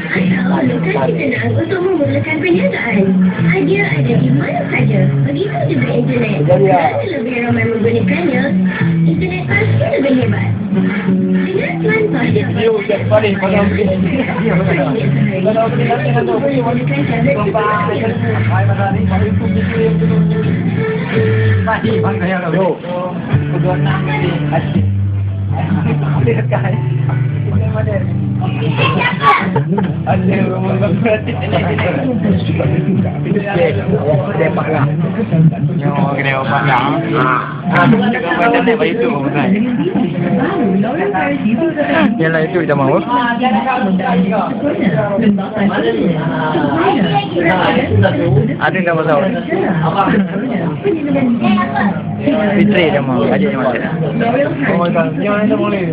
Atau lokasi tenang untuk memulakan perniagaan. Hadiah ada di mana saja. Begitu juga internet. Kerana lebih ramai menggunakannya, internet pasti lebih hebat. Dengan plan pajak Yalah itu kita mahu. Ada tak masalah? Fitri dia mahu, adik dia masih. Oh, jangan ada boleh.